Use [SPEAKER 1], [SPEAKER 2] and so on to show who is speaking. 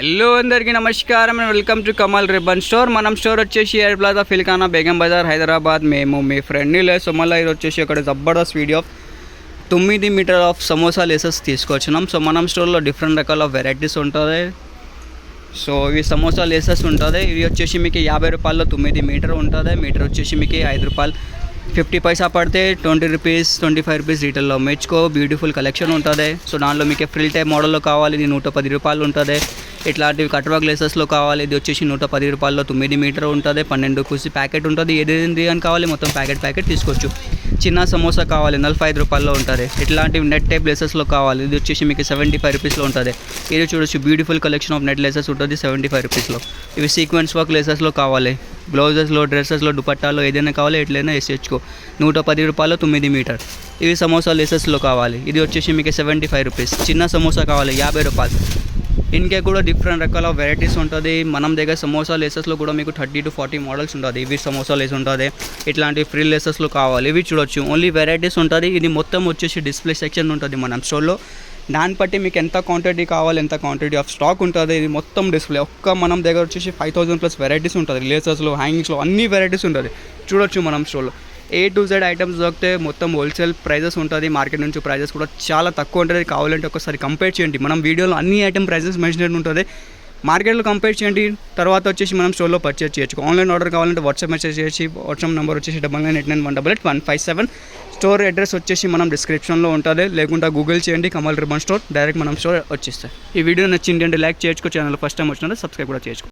[SPEAKER 1] Hello అందరికీ నమస్కారం and welcome to Kamal ribbon store. మనం స్టోర్ వచ్చేసి ఎయిర్ ప్లాజా ఫిల్కానా బేగం బజార్ హైదరాబాద్. మేము మీ ఫ్రెండ్ని లేదు. సో మళ్ళీ ఇది వచ్చేసి అక్కడ జబర్దస్త్ video 9 meter of samosa laces తీసుకొచ్చినాం. సో మనం స్టోర్లో డిఫరెంట్ రకాల వెరైటీస్ ఉంటుంది. సో ఇవి సమోసా లేసెస్ ఉంటుంది. ఇవి వచ్చేసి మీకు 50 రూపాయల్లో 9 మీటర్ ఉంటుంది. మీటర్ వచ్చేసి మీకు 5 రూపాయలు 50 పైసా పడితే 20 రూపీస్ 25 రూపీస్ రీటైల్లో మెచ్చుకో. బ్యూటిఫుల్ కలెక్షన్ ఉంటుంది. సో దాంట్లో మీకు ఫ్రిల్ టైప్ మోడల్లో కావాలి, ఇది 110 రూపాయలు ఉంటుంది. ఇట్లాంటివి కట్వర్క్ గ్లేసెస్లో కావాలి, ఇది వచ్చేసి 110 రూపాయల్లో 9 మీటర్ ఉంటుంది. 12 రూపీస్ ప్యాకెట్ ఉంటుంది. ఏదేంటి అని కావాలి మొత్తం ప్యాకెట్ తీసుకోవచ్చు. చిన్న సమోసా కావాలి 45 రూపాయల్లో ఉంటుంది. ఇట్లాంటివి నెట్ టైప్ లేసెస్లో కావాలి, ఇది వచ్చేసి మీకు 75 రూపీస్లో ఉంటుంది. ఇది చూడొచ్చు, beautiful collection of net laces ఉంటుంది 75 రూపీస్లో. ఇవి సీక్వెన్స్ వర్క్ లేసెస్లో కావాలి, బ్లౌజెస్లో డ్రెస్సెస్లో దుపట్టాలో ఏదైనా కావాలి ఎట్లయినా వేసేసుకో. 110 రూపాయలు 9 మీటర్. ఇవి సమోసా లేసెస్లో కావాలి, ఇది వచ్చేసి మీకు 75 రూపీస్. చిన్న సమోసా కావాలి 50 రూపాయలు. ఇంకే కూడా డిఫరెంట్ రకాల వెరైటీస్ ఉంటుంది. మనం దగ్గర సమోసా లేసెస్లో కూడా మీకు 30 to 40 మోడల్స్ ఉంటుంది. ఇవి సమోసా లేస్ ఉంటుంది. ఇట్లాంటి ఫ్రీ లేసెస్లో కావాలి, ఇవి చూడొచ్చు. ఓన్లీ వెరైటీస్ ఉంటుంది. ఇది మొత్తం వచ్చేసి డిస్ప్లే సెక్షన్ ఉంటుంది మనం స్టోర్లో. దాన్ని బట్టి మీకు ఎంత క్వాంటిటీ కావాలి, ఎంత క్వాంటిటీ ఆఫ్ స్టాక్ ఉంటుంది. ఇది మొత్తం డిస్ప్లే. మన దగ్గర వచ్చేసి 5000+ వెరైటీస్ ఉంటుంది. లేసెస్లో, హ్యాంగింగ్స్లో అన్ని వెరైటీస్ ఉంటుంది. చూడొచ్చు మనం స్టోర్లో A to Z ఐటమ్స్ దొరికితే మొత్తం హోల్సేల్ ప్రైజెస్ ఉంటుంది. మార్కెట్ నుంచి ప్రైజెస్ కూడా చాలా తక్కువ ఉంటుంది. కావాలంటే ఒకసారి కంపేర్ చేయండి. మనం వీడియోలో అన్ని ఐటమ్ ప్రైజెస్ మెన్షన్ ఉంటుంది. మార్కెట్లో కంపేర్ చేయండి. తర్వాత వచ్చేసి మనం స్టోర్లో పర్చేస్ చేయొచ్చు. ఆన్లైన్ ఆర్డర్ కావాలంటే వాట్సాప్ మెసేజ్ చేయొచ్చు. వాట్సాప్ నెంబర్ వచ్చేసి 9989188157. స్టోర్ అడ్రస్ వచ్చేసి మనం డిస్క్రిప్షన్లో ఉంటుంది. లేకుంటే గూగుల్ చేయండి కమల్ రిబ్బన్ స్టోర్, డైరెక్ట్ మనం స్టోర్ వచ్చేస్తాయి. ఈ వీడియో నచ్చింది అంటే లైక్ చేయొచ్చు. ఛానల్ ఫస్ట్ టైం వచ్చినా సబ్స్క్రైబ్ కూడా చేయొచ్చు.